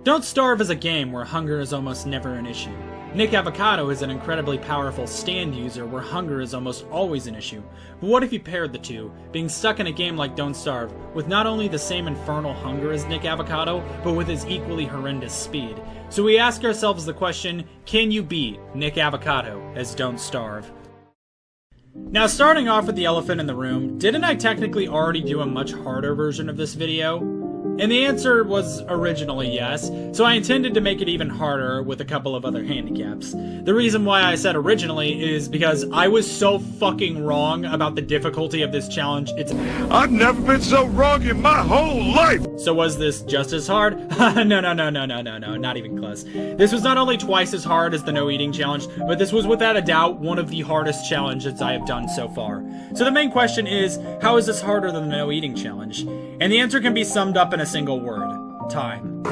Don't Starve is a game where hunger is almost never an issue. Nick Avocado is an incredibly powerful stand user where hunger is almost always an issue. But what if you paired the two, being stuck in a game like Don't Starve, with not only the same infernal hunger as Nick Avocado, but with his equally horrendous speed? So we ask ourselves the question, can you beat Nick Avocado as Don't Starve? Now, starting off with the elephant in the room, didn't I technically already do a much harder version of this video? And the answer was originally yes, so I intended to make it even harder with a couple of other handicaps. The reason why I said originally is because I was so fucking wrong about the difficulty of this challenge. I've never been so wrong in my whole life! So was this just as hard? No, not even close. This was not only twice as hard as the no eating challenge, but this was without a doubt one of the hardest challenges I have done so far. So the main question is, how is this harder than the no eating challenge? And the answer can be summed up in a single word: time.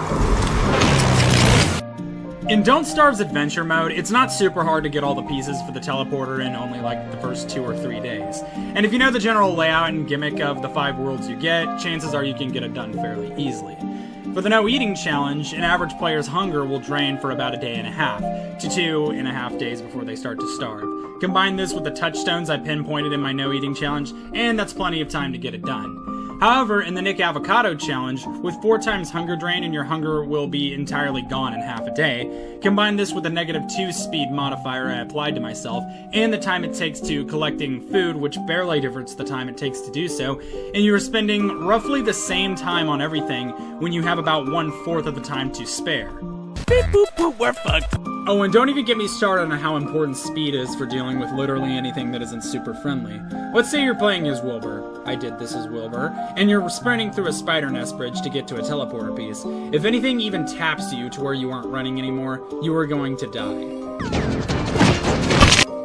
In Don't Starve's adventure mode, it's not super hard to get all the pieces for the teleporter in only like the first 2 or 3 days. And if you know the general layout and gimmick of the 5 worlds you get, chances are you can get it done fairly easily. For the no eating challenge, an average player's hunger will drain for about a day and a half, to 2.5 days before they start to starve. Combine this with the touchstones I pinpointed in my no eating challenge, and that's plenty of time to get it done. However, in the Nick Avocado challenge, with 4 times hunger drain and your hunger will be entirely gone in half a day, combine this with the -2 speed modifier I applied to myself, and the time it takes to collecting food, which barely differs the time it takes to do so, and you are spending roughly the same time on everything when you have about 1/4 of the time to spare. Beep boop boop, we're fucked. Oh, and don't even get me started on how important speed is for dealing with literally anything that isn't super friendly. Let's say you're playing as Wilbur. I did this as Wilbur. And you're sprinting through a spider nest bridge to get to a teleporter piece. If anything even taps you to where you aren't running anymore, you are going to die.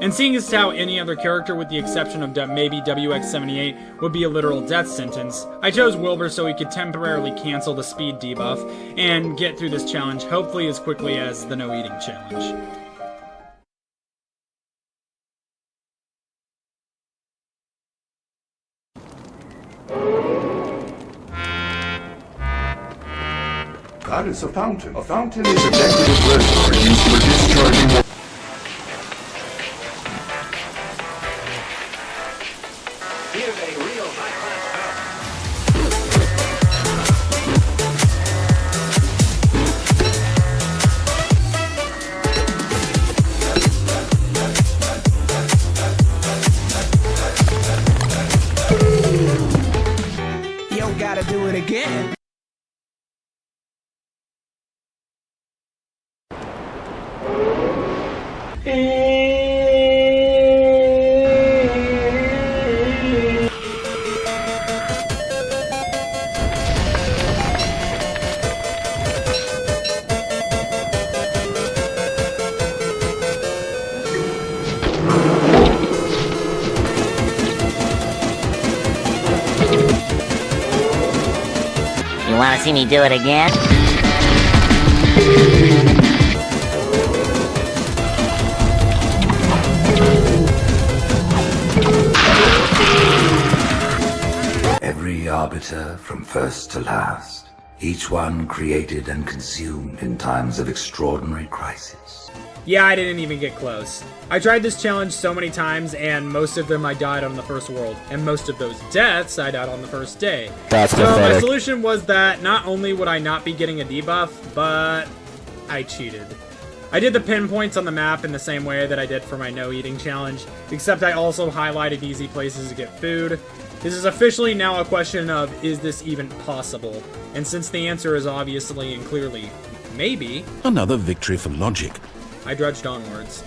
And seeing as how any other character with the exception of maybe WX78 would be a literal death sentence, I chose Wilbur so he could temporarily cancel the speed debuff and get through this challenge hopefully as quickly as the no eating challenge. God, it's a fountain. A fountain is a decorative reservoir used for discharging water. Gotta do it again. You wanna see me do it again? Every arbiter from first to last, each one created and consumed in times of extraordinary crisis. Yeah, I didn't even get close. I tried this challenge so many times, and most of them I died on the first world, and most of those deaths I died on the first day. That's so pathetic. my solution was that not only would I not be getting a debuff, but I cheated. I did the pinpoints on the map in the same way that I did for my no eating challenge, except I also highlighted easy places to get food. This is officially now a question of, is this even possible? And since the answer is obviously and clearly maybe, Another victory for logic. I drudged onwards.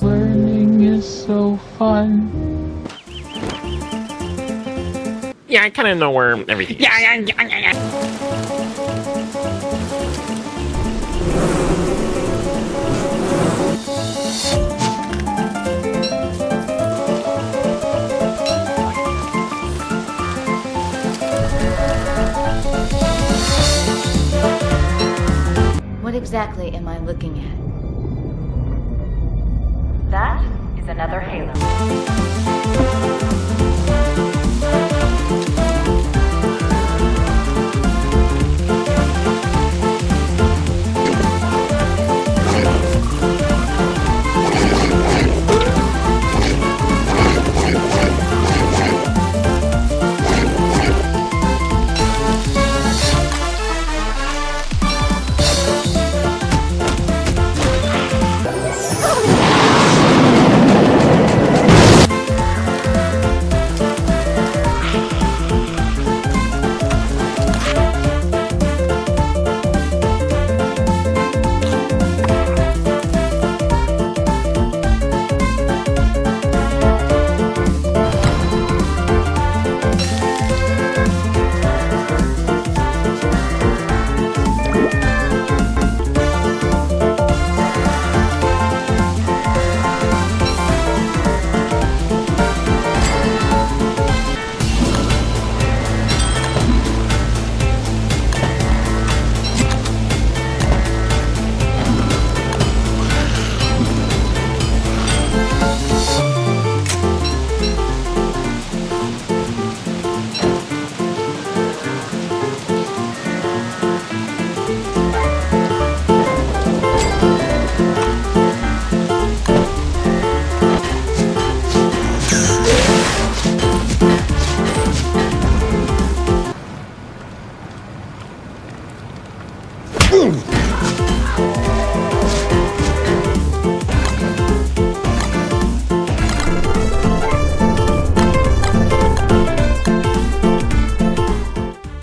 Learning is so fun. Yeah, I kind of know where everything is. Yeah. exactly am I looking at? That is another halo.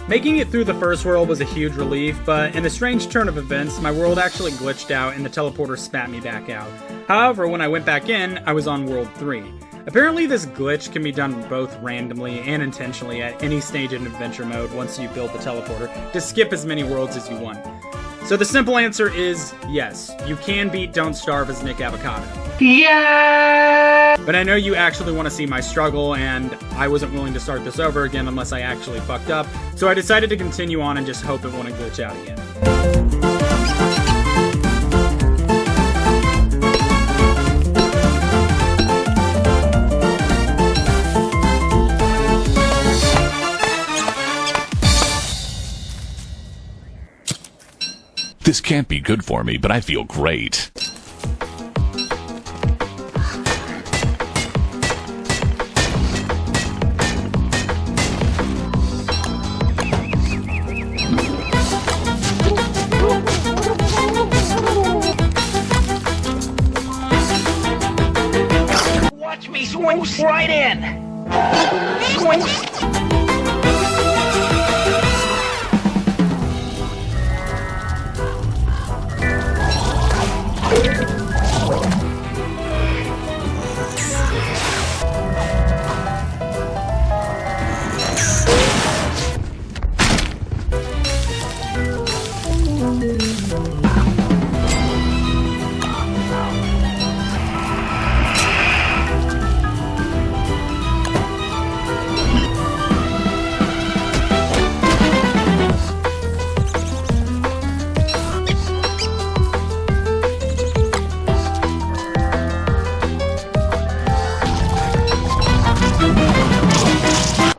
Making it through the first world was a huge relief, but in a strange turn of events, my world actually glitched out and the teleporter spat me back out. However, when I went back in, I was on World 3. Apparently this glitch can be done both randomly and intentionally at any stage in adventure mode once you build the teleporter to skip as many worlds as you want. So the simple answer is yes, you can beat Don't Starve as Nick Avocado. Yeah! But I know you actually want to see my struggle, and I wasn't willing to start this over again unless I actually fucked up, so I decided to continue on and just hope it wouldn't glitch out again. This can't be good for me, but I feel great. Watch me swing right in. Swing.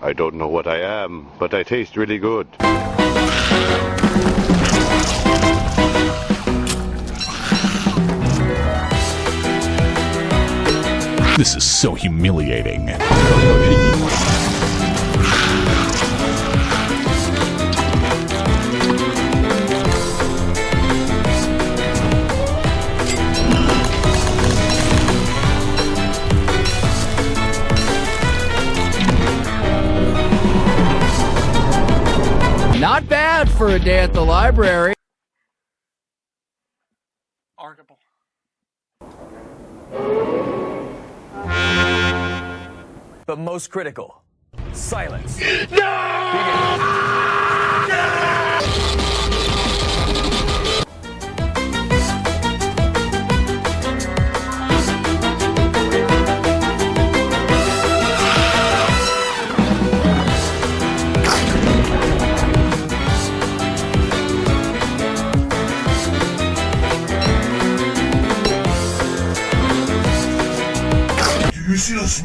I don't know what I am, but I taste really good. This is so humiliating. Not bad for a day at the library. Arguable. But most critical, silence.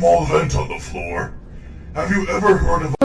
small vent on the floor. Have you ever heard of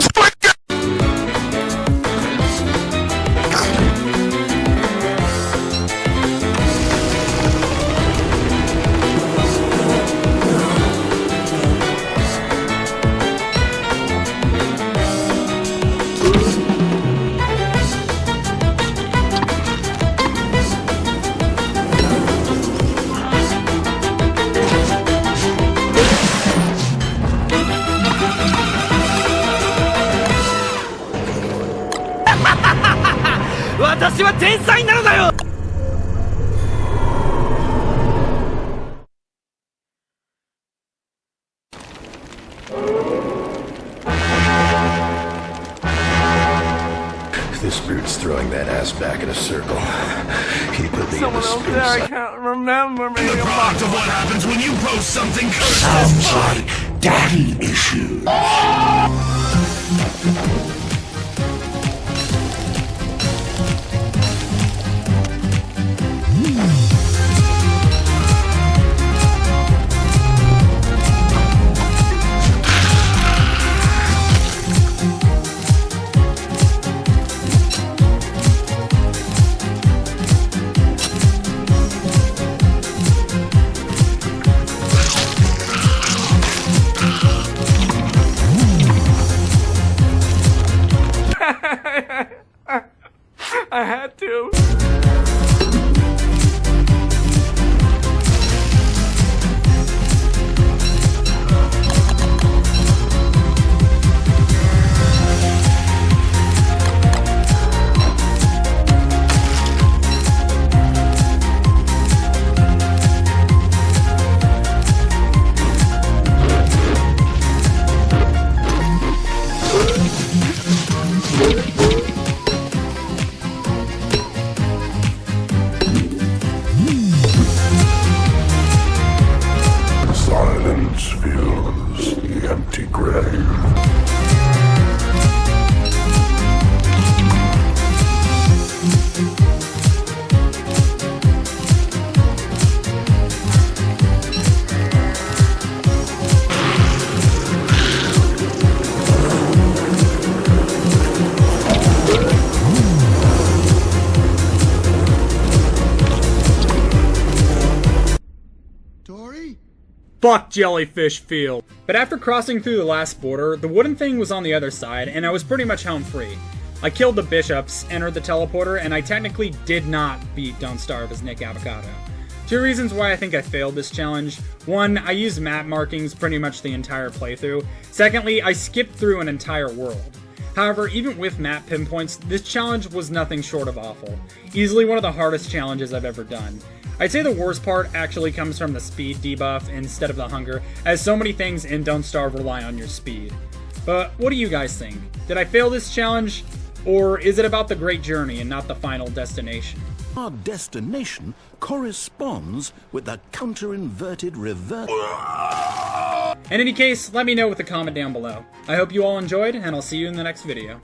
This brute's throwing that ass back in a circle. He put me Someone in the else spin there, I cycle. can't remember. Maybe The I'm product of what happens when you post something sounds like daddy issues. I had to. Silence fills the empty grave. Fuck Jellyfish Field. But after crossing through the last border, the wooden thing was on the other side, and I was pretty much home free. I killed the bishops, entered the teleporter, and I technically did not beat Don't Starve as Nick Avocado. Two reasons why I think I failed this challenge. One, I used map markings pretty much the entire playthrough. Secondly, I skipped through an entire world. However, even with map pinpoints, this challenge was nothing short of awful. Easily one of the hardest challenges I've ever done. I'd say the worst part actually comes from the speed debuff instead of the hunger, as so many things in Don't Starve rely on your speed. But what do you guys think? Did I fail this challenge? Or is it about the great journey and not the final destination? Our destination corresponds with the counter-inverted reverse. In any case, let me know with a comment down below. I hope you all enjoyed, and I'll see you in the next video.